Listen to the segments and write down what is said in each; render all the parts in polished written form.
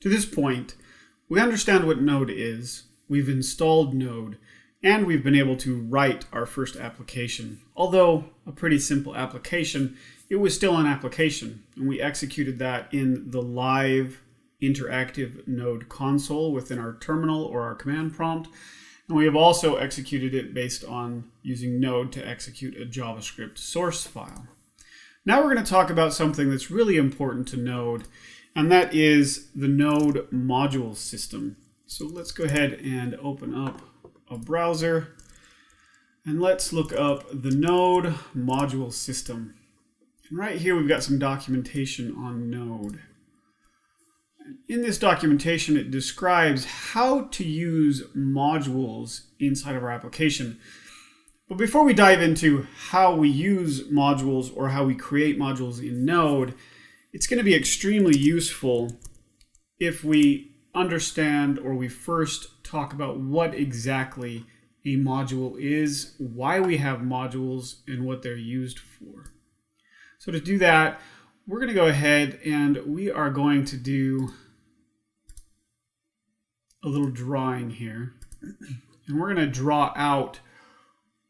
To this point, we understand what Node is, we've installed Node, and we've been able to write our first application. Although a pretty simple application, it was still an application, and we executed that in the live interactive Node console within our terminal or our command prompt. And we have also executed it based on using Node to execute a JavaScript source file. Now we're going to talk about something that's really important to Node, and that is the Node module system. So let's go ahead and open up a browser, and let's look up the Node module system. And right here we've got some documentation on Node. In this documentation, it describes how to use modules inside of our application. But before we dive into how we use modules or how we create modules in Node, it's going to be extremely useful if we understand, or we first talk about what exactly a module is, why we have modules, and what they're used for. So to do that, we're going to go ahead and we are going to do a little drawing here. And we're going to draw out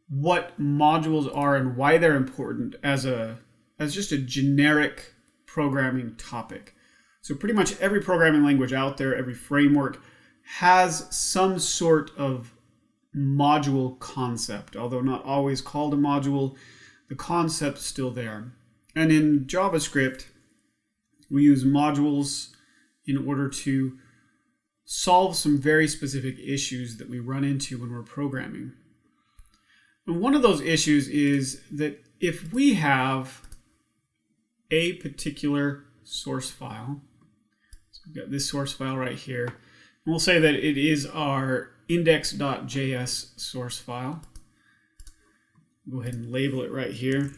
what modules are and why they're important as just a generic programming topic. So pretty much every programming language out there, every framework, has some sort of module concept. Although not always called a module, the concept's still there. And in JavaScript, we use modules in order to solve some very specific issues that we run into when we're programming. And one of those issues is that if we have a particular source file, so we've got this source file right here, and we'll say that it is our index.js source file. Go ahead and label it right here.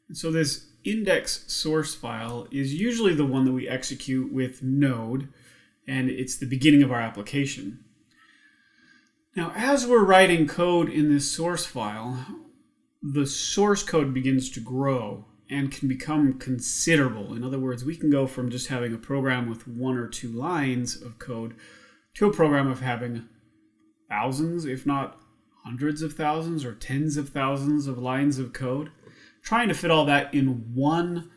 And so this index source file is usually the one that we execute with Node, and it's the beginning of our application. Now, as we're writing code in this source file, the source code begins to grow and can become considerable. In other words, we can go from just having a program with 1 or 2 lines of code to a program of having thousands, if not hundreds of thousands or tens of thousands of lines of code. Trying to fit all that in one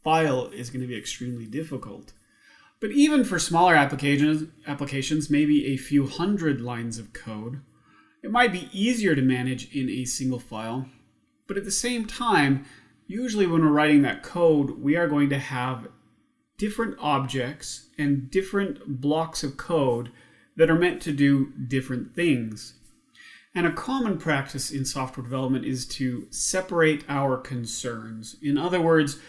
file is going to be extremely difficult. But even for smaller applications, maybe a few hundred lines of code, it might be easier to manage in a single file. But at the same time, usually when we're writing that code, we are going to have different objects and different blocks of code that are meant to do different things. And a common practice in software development is to separate our concerns. In other words,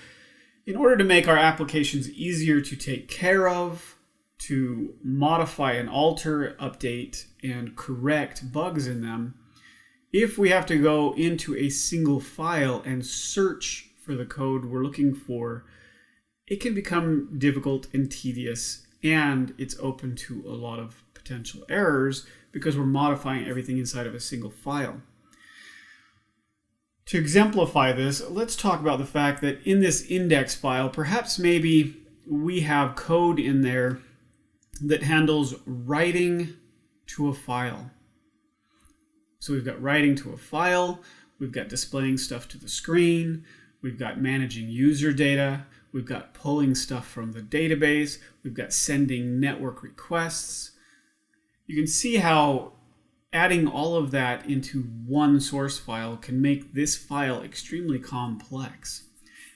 in order to make our applications easier to take care of, to modify and alter, update, and correct bugs in them, if we have to go into a single file and search for the code we're looking for, it can become difficult and tedious, and it's open to a lot of potential errors because we're modifying everything inside of a single file. To exemplify this, let's talk about the fact that in this index file, perhaps maybe we have code in there that handles writing to a file. So we've got writing to a file, we've got displaying stuff to the screen, we've got managing user data, we've got pulling stuff from the database, we've got sending network requests. You can see how adding all of that into one source file can make this file extremely complex.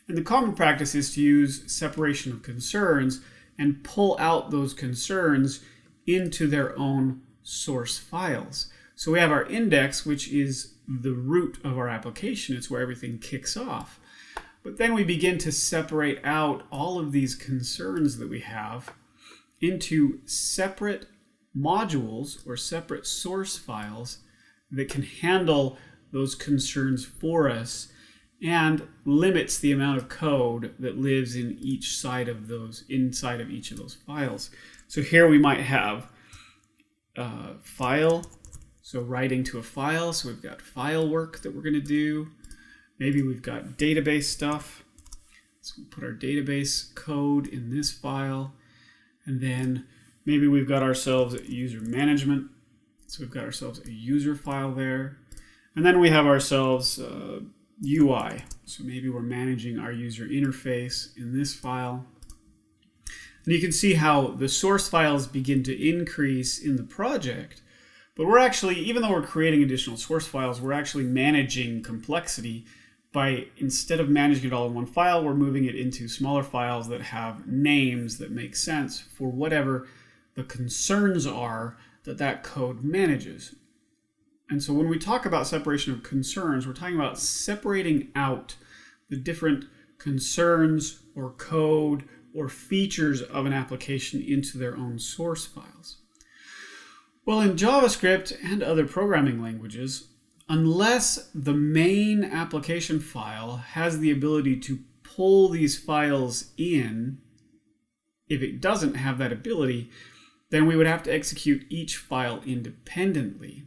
And the common practice is to use separation of concerns and pull out those concerns into their own source files. So we have our index, which is the root of our application. It's where everything kicks off. But then we begin to separate out all of these concerns that we have into separate modules or separate source files that can handle those concerns for us and limits the amount of code that lives in each side of those, inside of each of those files. So here we might have file, so writing to a file. So we've got file work that we're going to do. Maybe we've got database stuff. So we'll put our database code in this file, and then maybe we've got ourselves user management. So we've got ourselves a user file there. And then we have ourselves UI. So maybe we're managing our user interface in this file. And you can see how the source files begin to increase in the project. But we're actually, even though we're creating additional source files, we're actually managing complexity by, instead of managing it all in one file, we're moving it into smaller files that have names that make sense for whatever the concerns are that code manages. And so when we talk about separation of concerns, we're talking about separating out the different concerns or code or features of an application into their own source files. Well, in JavaScript and other programming languages, unless the main application file has the ability to pull these files in, if it doesn't have that ability, then we would have to execute each file independently.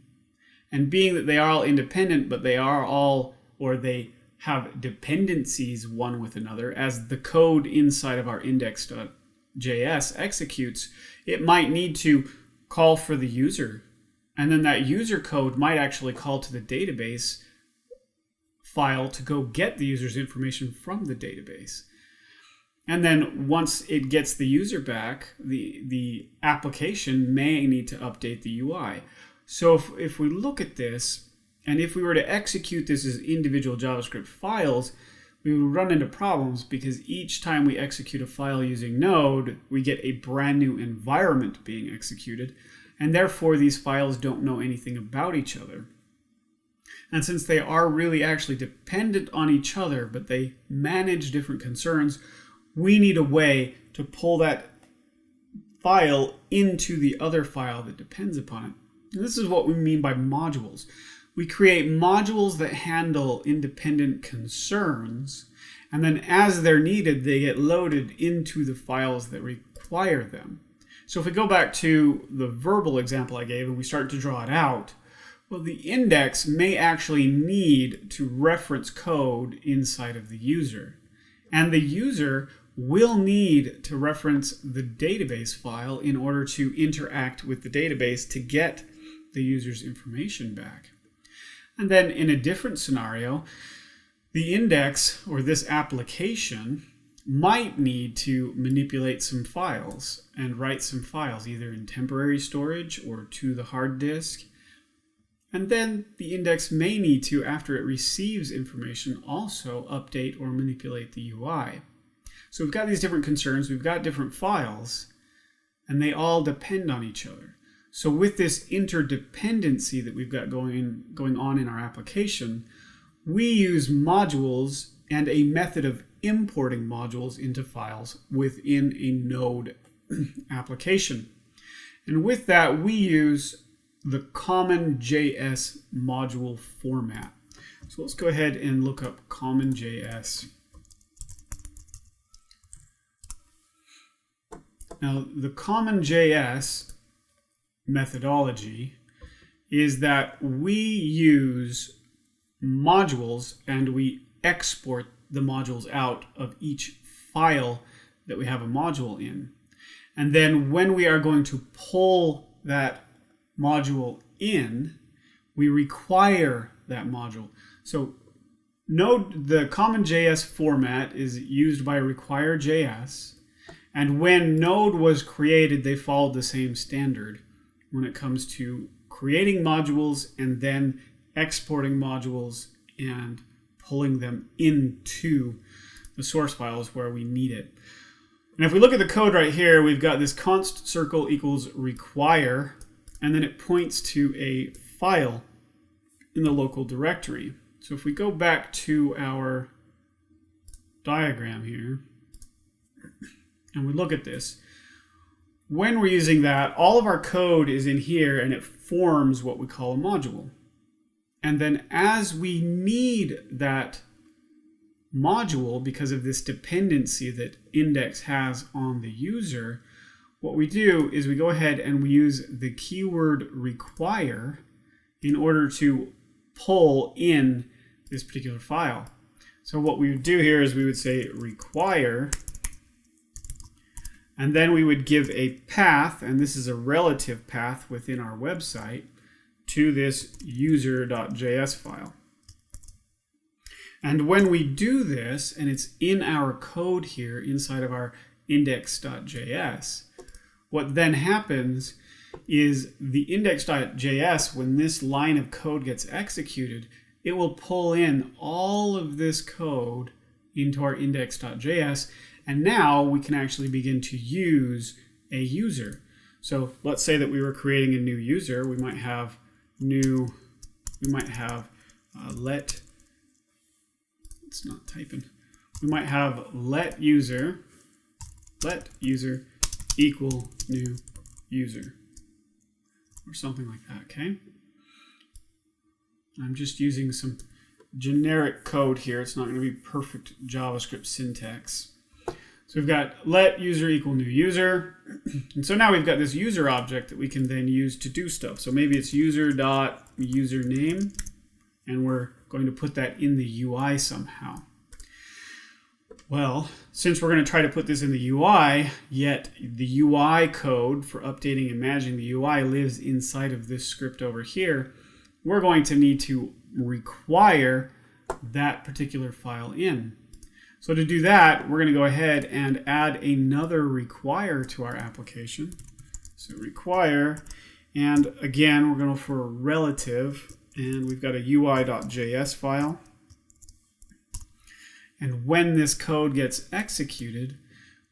And being that they are all independent, but they are all, or they have dependencies one with another, as the code inside of our index.js executes, it might need to call for the user. And then that user code might actually call to the database file to go get the user's information from the database. And then once it gets the user back, the application may need to update the UI. So if we look at this, and if we were to execute this as individual JavaScript files, we would run into problems because each time we execute a file using Node, we get a brand new environment being executed, and therefore these files don't know anything about each other. And since they are really actually dependent on each other, but they manage different concerns, we need a way to pull that file into the other file that depends upon it. And this is what we mean by modules. We create modules that handle independent concerns, and then as they're needed, they get loaded into the files that require them. So if we go back to the verbal example I gave and we start to draw it out, well, the index may actually need to reference code inside of the user. And the user will need to reference the database file in order to interact with the database to get the user's information back. And then in a different scenario, the index or this application might need to manipulate some files and write some files either in temporary storage or to the hard disk. And then the index may need to, after it receives information, also update or manipulate the UI. So we've got these different concerns, we've got different files, and they all depend on each other. So with this interdependency that we've got going on in our application, we use modules and a method of importing modules into files within a Node application. And with that, we use the common JS module format. So let's go ahead and look up common JS. Now, the common JS methodology is that we use modules and we export the modules out of each file that we have a module in. And then when we are going to pull that module in, we require that module. So Node, the common JS format is used by require.js. And when Node was created, they followed the same standard when it comes to creating modules and then exporting modules and pulling them into the source files where we need it. And if we look at the code right here, we've got this const circle equals require, and then it points to a file in the local directory. So if we go back to our diagram here, and we look at this, when we're using that, all of our code is in here and it forms what we call a module. And then as we need that module because of this dependency that index has on the user, what we do is we go ahead and we use the keyword require in order to pull in this particular file. So what we would do here is we would say require, and then we would give a path, and this is a relative path within our website, to this user.js file. And when we do this, and it's in our code here inside of our index.js, what then happens is the index.js, when this line of code gets executed, it will pull in all of this code into our index.js, and now we can actually begin to use a user. So let's say that we were creating a new user. We might have let, it's not typing. We might have let user equal new user, or something like that, okay? I'm just using some generic code here. It's not going to be perfect JavaScript syntax. So we've got let user equal new user. And so now we've got this user object that we can then use to do stuff. So maybe it's user.username, and we're going to put that in the UI somehow. Well, since we're going to try to put this in the UI, yet the UI code for updating and managing the UI lives inside of this script over here, we're going to need to require that particular file in. So to do that, we're going to go ahead and add another require to our application. So require, and again, we're going for a relative, and we've got a UI.js file. And when this code gets executed,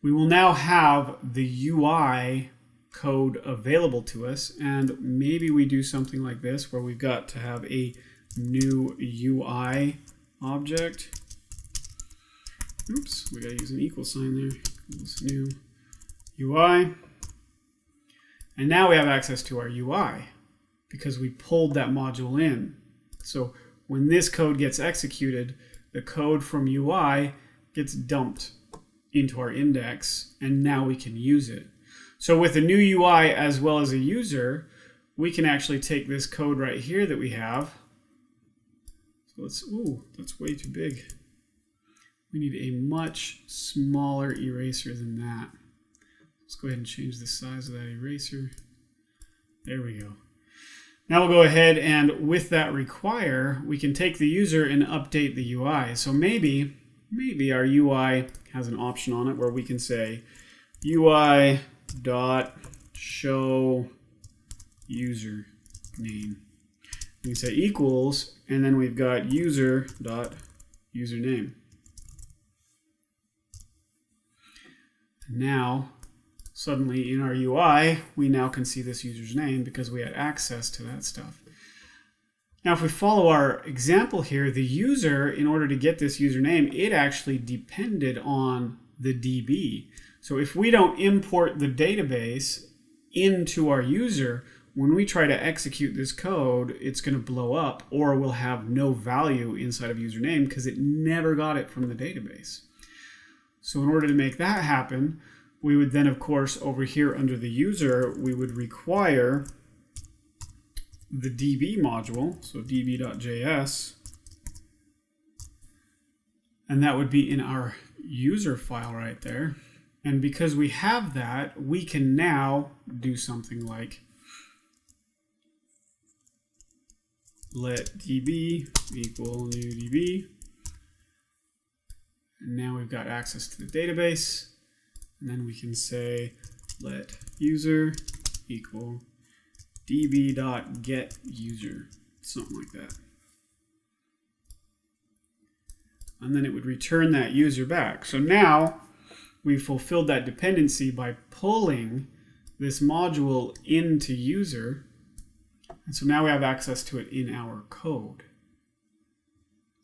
we will now have the UI code available to us, and maybe we do something like this where we've got to have a new UI object. Oops, we gotta use an equal sign there. Equals new UI. And now we have access to our UI because we pulled that module in. So when this code gets executed, the code from UI gets dumped into our index, and now we can use it. So with a new UI as well as a user, we can actually take this code right here that we have. So let's, ooh, that's way too big. We need a much smaller eraser than that. Let's go ahead and change the size of that eraser. There we go. Now we'll go ahead and with that require, we can take the user and update the UI. So maybe our UI has an option on it where we can say UI dot show user name. We can say equals, and then we've got user dot username. Now, suddenly in our UI, we now can see this user's name because we had access to that stuff. Now, if we follow our example here, the user, in order to get this username, it actually depended on the DB. So if we don't import the database into our user, when we try to execute this code, it's going to blow up, or we'll have no value inside of username because it never got it from the database. So in order to make that happen, we would then, of course, over here under the user, we would require the DB module, so db.js, and that would be in our user file right there. And because we have that, we can now do something like let db equal new db. And now we've got access to the database. And then we can say let user equal db.getUser, something like that. And then it would return that user back. So now we fulfilled that dependency by pulling this module into user. And so now we have access to it in our code.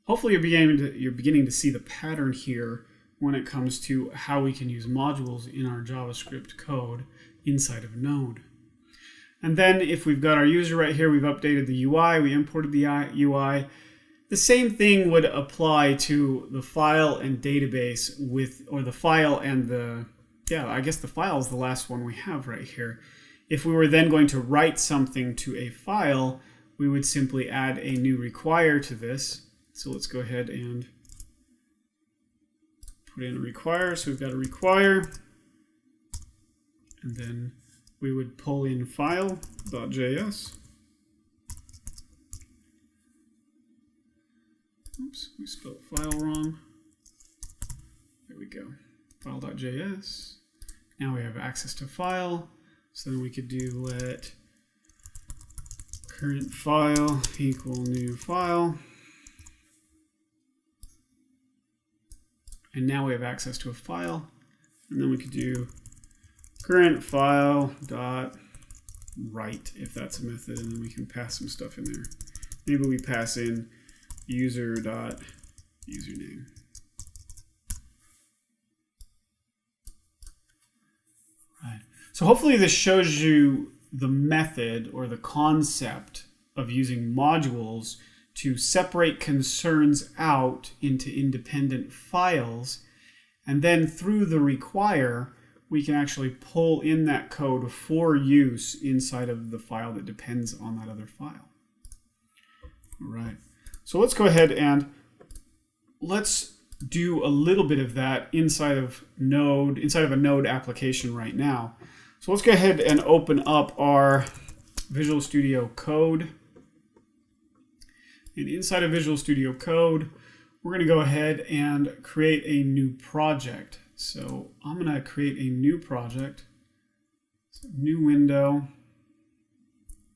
Hopefully you're beginning to see the pattern here when it comes to how we can use modules in our JavaScript code inside of Node. And then if we've got our user right here, we've updated the UI, we imported the UI. The same thing would apply to the file and database or the file and I guess the file is the last one we have right here. If we were then going to write something to a file, we would simply add a new require to this. So let's go ahead and put in a require. So we've got a require, and then we would pull in file.js. Oops, we spelled file wrong. There we go. File.js. Now we have access to file. So then we could do let current file equal new file. And now we have access to a file. And then we could do current file dot write if that's a method, and then we can pass some stuff in there. Maybe we pass in user dot username. Right. So hopefully this shows you the method or the concept of using modules to separate concerns out into independent files, and then through the require we can actually pull in that code for use inside of the file that depends on that other file. All right. So let's go ahead and let's do a little bit of that inside of Node, inside of a Node application right now. So let's go ahead and open up our Visual Studio Code. And inside of Visual Studio Code, we're going to go ahead and create a new project. So I'm going to create a new project, so new window.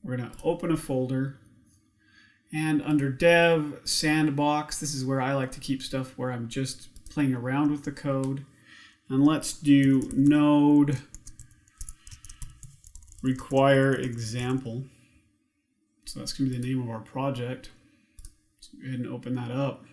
We're going to open a folder. And under dev, sandbox, this is where I like to keep stuff where I'm just playing around with the code. And let's do node require example. So that's going to be the name of our project. So go ahead and open that up.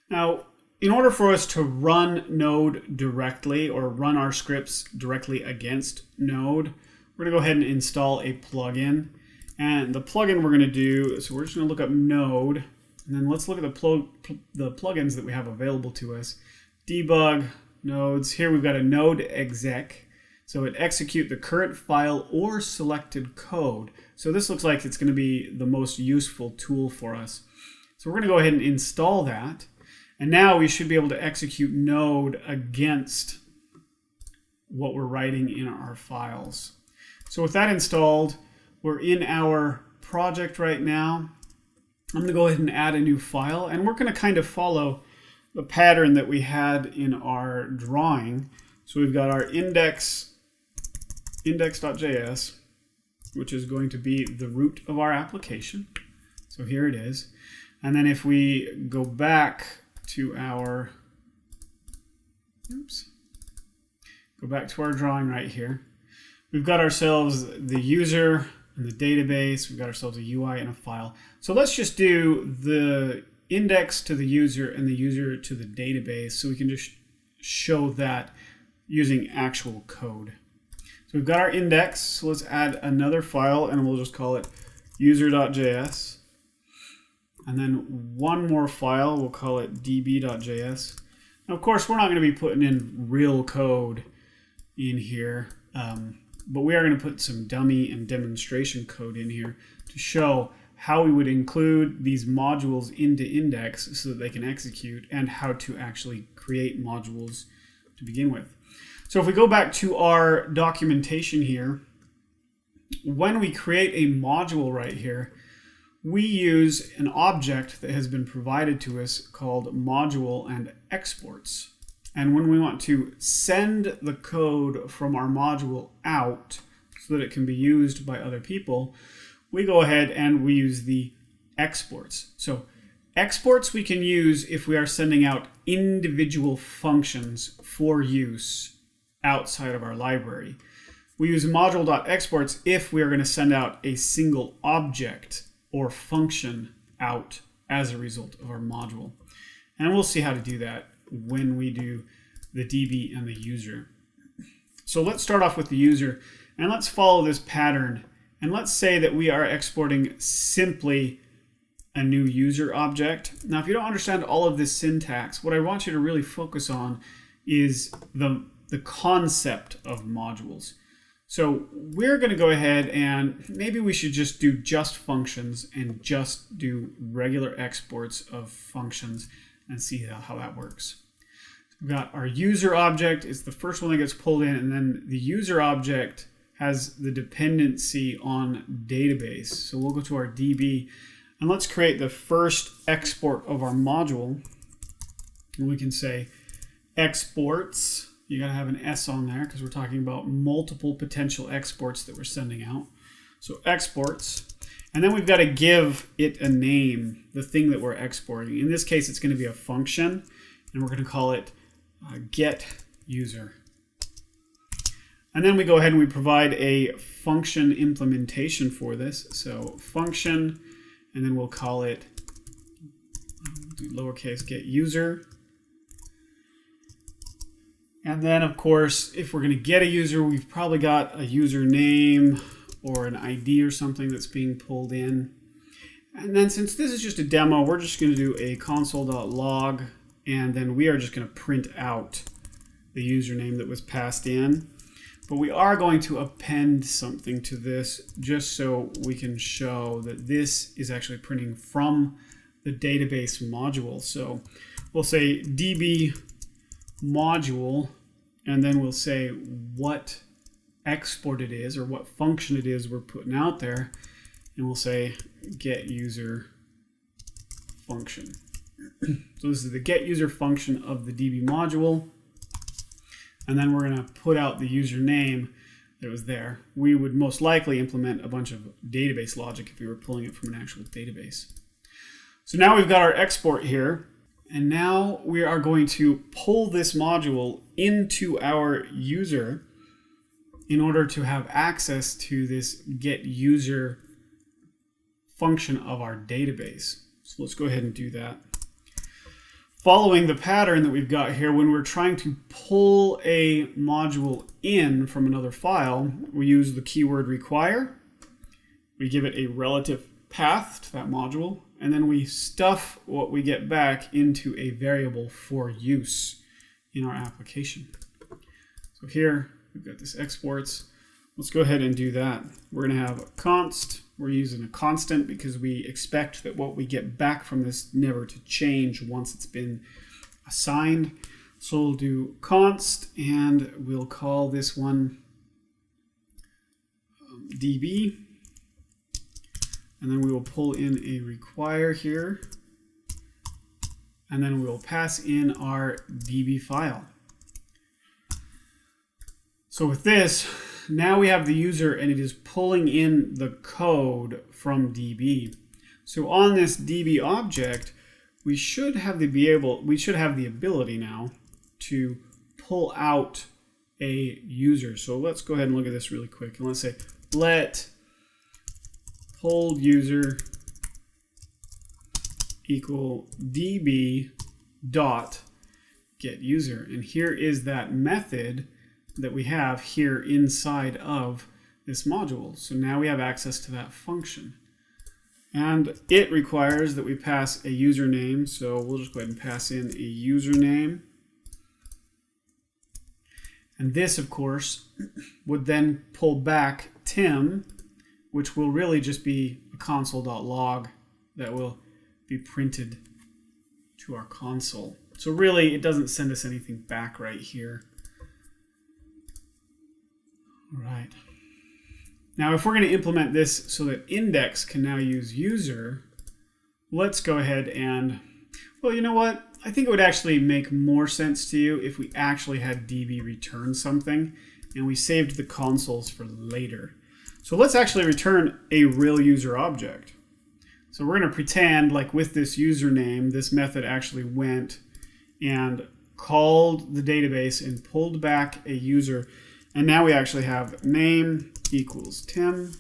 Now, in order for us to run Node directly or run our scripts directly against Node, we're going to go ahead and install a plugin. And the plugin we're going to do, so we're just going to look up Node, and then let's look at the plugins that we have available to us. Debug Nodes. Here we've got a node exec. So it execute the current file or selected code. So this looks like it's going to be the most useful tool for us. So we're going to go ahead and install that. And now we should be able to execute Node against what we're writing in our files. So with that installed, we're in our project right now. I'm going to go ahead and add a new file, and we're going to kind of follow the pattern that we had in our drawing. So we've got our index.js, which is going to be the root of our application. So here it is. And then if we go back to our, go back to our drawing right here, we've got ourselves the user and the database. We've got ourselves a UI and a file. So let's just do the index to the user and the user to the database so we can just show that using actual code. So we've got our index. So let's add another file and we'll just call it user.js. And then one more file, we'll call it db.js. Now, of course, we're not going to be putting in real code in here. But we are going to put some dummy and demonstration code in here to show how we would include these modules into index so that they can execute, and how to actually create modules to begin with. So if we go back to our documentation here, when we create a module right here, we use an object that has been provided to us called module and exports. And when we want to send the code from our module out so that it can be used by other people, we go ahead and we use the exports. So exports we can use if we are sending out individual functions for use outside of our library. We use module.exports if we are going to send out a single object or function out as a result of our module. And we'll see how to do that when we do the DB and the user. So let's start off with the user, and let's follow this pattern. And let's say that we are exporting simply a new user object. Now, if you don't understand all of this syntax, what I want you to really focus on is the concept of modules. So we're going to go ahead and maybe we should just do just functions and just do regular exports of functions and see how that works. We've got our user object is the first one that gets pulled in, and then the user object has the dependency on database. So we'll go to our DB, and let's create the first export of our module. And we can say exports. You got to have an S on there because we're talking about multiple potential exports that we're sending out. So exports. And then we've got to give it a name, the thing that we're exporting. In this case, it's going to be a function, and we're going to call it get user. And then we go ahead and we provide a function implementation for this. So function, and then we'll call it lowercase get user. And then, of course, if we're going to get a user, we've probably got a username or an ID or something that's being pulled in. And then since this is just a demo, we're just going to do a console.log, and then we are just going to print out the username that was passed in. But we are going to append something to this just so we can show that this is actually printing from the database module. So we'll say db module, and then we'll say what export it is or what function it is we're putting out there, and we'll say get user function. So this is the get user function of the DB module, and then we're going to put out the username that was there. We would most likely implement a bunch of database logic if we were pulling it from an actual database. So now we've got our export here. And now we are going to pull this module into our user in order to have access to this get user function of our database. So let's go ahead and do that. Following the pattern that we've got here, when we're trying to pull a module in from another file, we use the keyword require. We give it a relative path to that module, and then we stuff what we get back into a variable for use in our application. So here we've got this exports. Let's go ahead and do that. We're going to have a const. We're using a constant because we expect that what we get back from this never to change once it's been assigned. So we'll do const, and we'll call this one db. And then we will pull in a require here. And then we will pass in our DB file. So with this, now we have the user and it is pulling in the code from DB. So on this DB object, we should have the ability now to pull out a user. So let's go ahead and look at this really quick. And let's say let pulled user equal db dot get user. And here is that method that we have here inside of this module. So now we have access to that function. And it requires that we pass a username. So we'll just go ahead and pass in a username. And this, of course, would then pull back Tim, which will really just be a console.log that will be printed to our console. So really, it doesn't send us anything back right here. All right. Now, if we're going to implement this so that index can now use user, let's go ahead and, well, you know what? I think it would actually make more sense to you if we actually had db return something and we saved the consoles for later. So let's actually return a real user object. So we're going to pretend like with this username, this method actually went and called the database and pulled back a user. And now we actually have name equals Tim.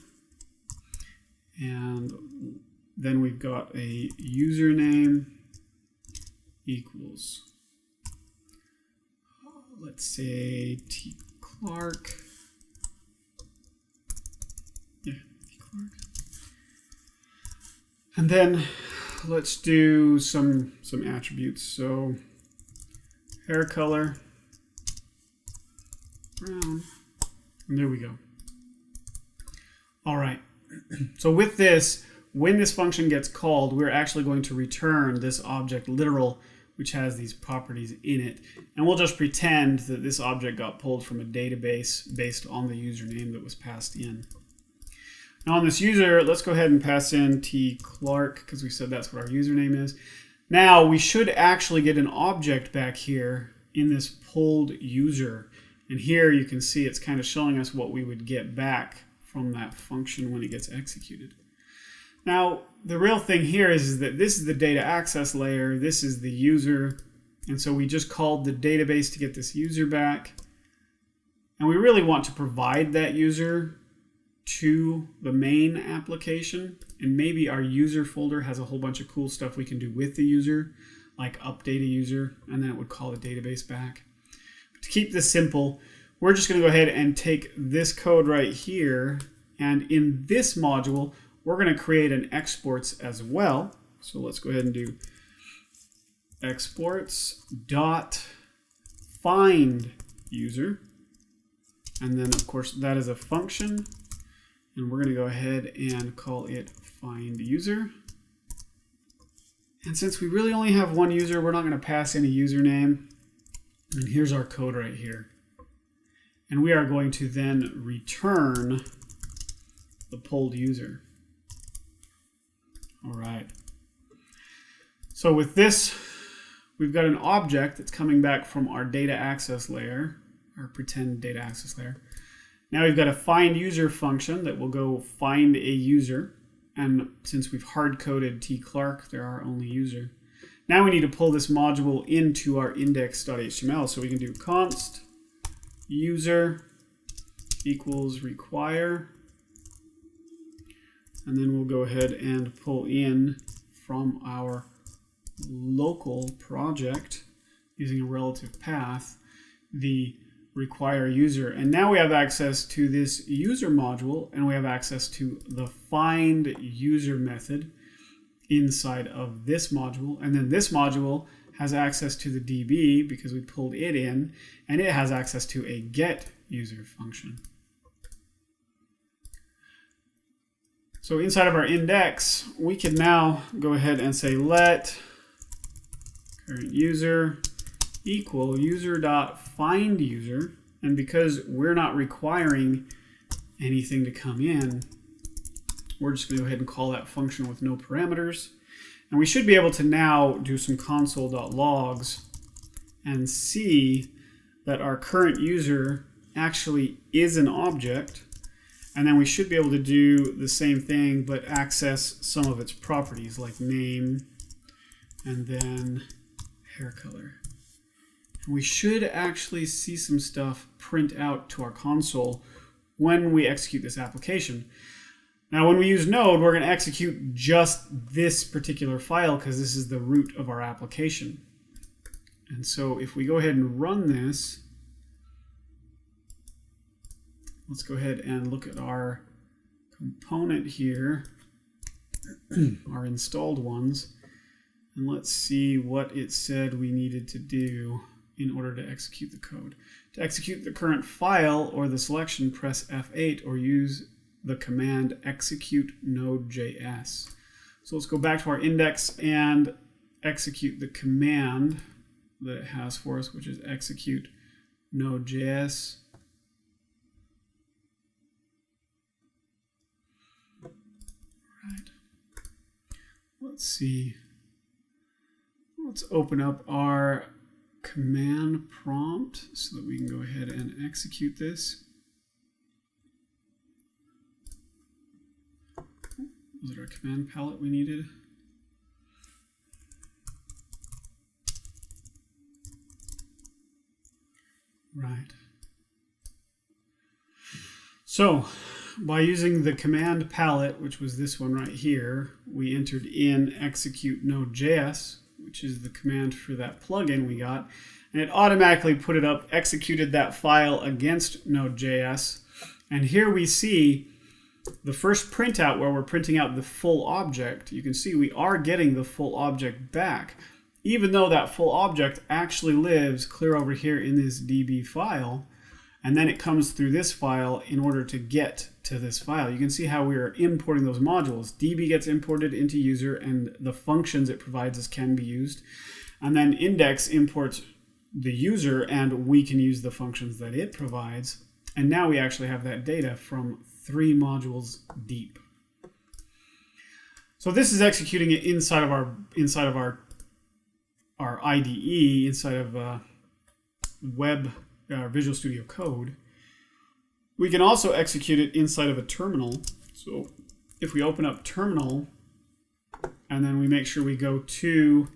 And then we've got a username equals, let's say T Clark. Yeah, T Clark. And then let's do some attributes. So hair color, brown, and there we go. All right. So with this, when this function gets called, we're actually going to return this object literal, which has these properties in it. And we'll just pretend that this object got pulled from a database based on the username that was passed in. Now on this user, let's go ahead and pass in tclark because we said that's what our username is. Now we should actually get an object back here in this pulled user. And here you can see it's kind of showing us what we would get back from that function when it gets executed. Now, the real thing here is that this is the data access layer, this is the user, and so we just called the database to get this user back. And we really want to provide that user to the main application, and maybe our user folder has a whole bunch of cool stuff we can do with the user, like update a user, and then it would call the database back. But to keep this simple, we're just going to go ahead and take this code right here, and in this module, we're going to create an exports as well. So let's go ahead and do exports dot find user. And then of course that is a function. And we're going to go ahead and call it find user. And since we really only have one user, we're not going to pass any username. And here's our code right here. And we are going to then return the pulled user. All right. So with this, we've got an object that's coming back from our data access layer, our pretend data access layer. Now we've got a find user function that will go find a user. And since we've hard-coded tclark, there are only user. Now we need to pull this module into our index.html. So we can do const user equals require. And then we'll go ahead and pull in from our local project using a relative path the require user. And now we have access to this user module, and we have access to the find user method inside of this module. And then this module has access to the DB because we pulled it in, and it has access to a get user function. So inside of our index, we can now go ahead and say let current user equal user.findUser. And because we're not requiring anything to come in, we're just going to go ahead and call that function with no parameters. And we should be able to now do some console.logs and see that our current user actually is an object. And then we should be able to do the same thing, but access some of its properties like name and then hair color. And we should actually see some stuff print out to our console when we execute this application. Now, when we use Node, we're going to execute just this particular file because this is the root of our application. And so if we go ahead and run this, let's go ahead and look at our component here, our installed ones, and let's see what it said we needed to do in order to execute the code. To execute the current file or the selection, press F8 or use the command execute Node.js. So let's go back to our index and execute the command that it has for us, which is execute Node.js. Right. Let's see. Let's open up our command prompt so that we can go ahead and execute this. Was it our command palette we needed? Right. So, by using the command palette, which was this one right here, we entered in execute Node.js, which is the command for that plugin we got, and it automatically put it up, executed that file against Node.js, and here we see the first printout where we're printing out the full object. You can see we are getting the full object back, even though that full object actually lives clear over here in this DB file, and then it comes through this file in order to get to this file. You can see how we are importing those modules. DB gets imported into user, and the functions it provides us can be used. And then index imports the user, and we can use the functions that it provides. And now we actually have that data from 3 modules deep. So this is executing it inside of our IDE, inside of Visual Studio Code. We can also execute it inside of a terminal. So if we open up terminal, and then we make sure we go to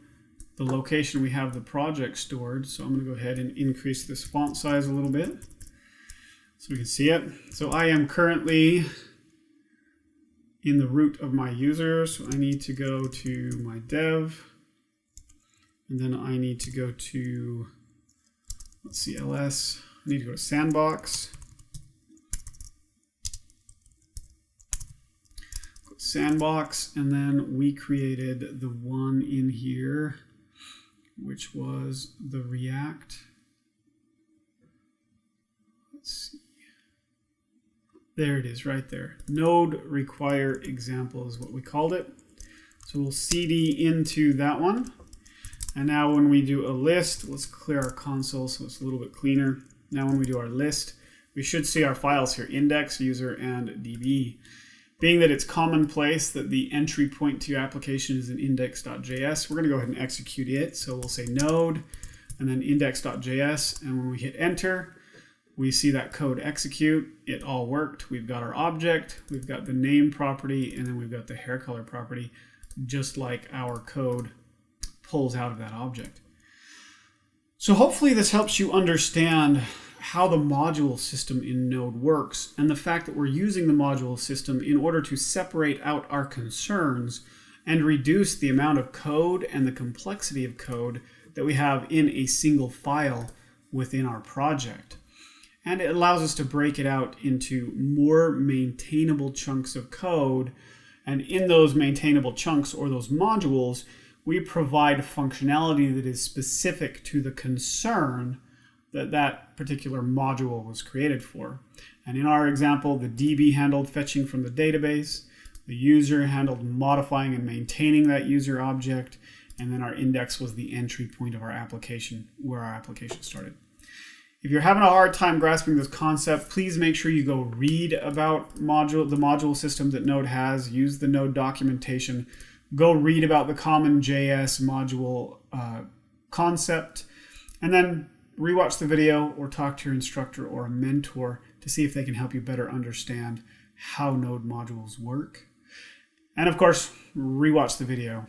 the location we have the project stored. So I'm going to go ahead and increase this font size a little bit so we can see it. So I am currently in the root of my user. So I need to go to my dev, and then I need to go to, let's see, ls. I need to go to sandbox. Sandbox, and then we created the one in here, which was the React. Let's see. There it is right there. Node require example is what we called it. So we'll cd into that one. And now when we do a list, let's clear our console so it's a little bit cleaner. Now when we do our list, we should see our files here, index, user, and db. Being that it's commonplace that the entry point to your application is in index.js, we're going to go ahead and execute it. So we'll say node and then index.js. And when we hit enter, we see that code execute. It all worked. We've got our object, we've got the name property, and then we've got the hair color property, just like our code pulls out of that object. So hopefully this helps you understand how the module system in Node works, and the fact that we're using the module system in order to separate out our concerns and reduce the amount of code and the complexity of code that we have in a single file within our project. And it allows us to break it out into more maintainable chunks of code, and in those maintainable chunks or those modules, we provide functionality that is specific to the concern that that particular module was created for. And in our example, the DB handled fetching from the database, the user handled modifying and maintaining that user object, and then our index was the entry point of our application, where our application started. If you're having a hard time grasping this concept, please make sure you go read about the module system that Node has, use the Node documentation, go read about the common JS module concept, and then rewatch the video or talk to your instructor or a mentor to see if they can help you better understand how Node modules work. And of course, rewatch the video.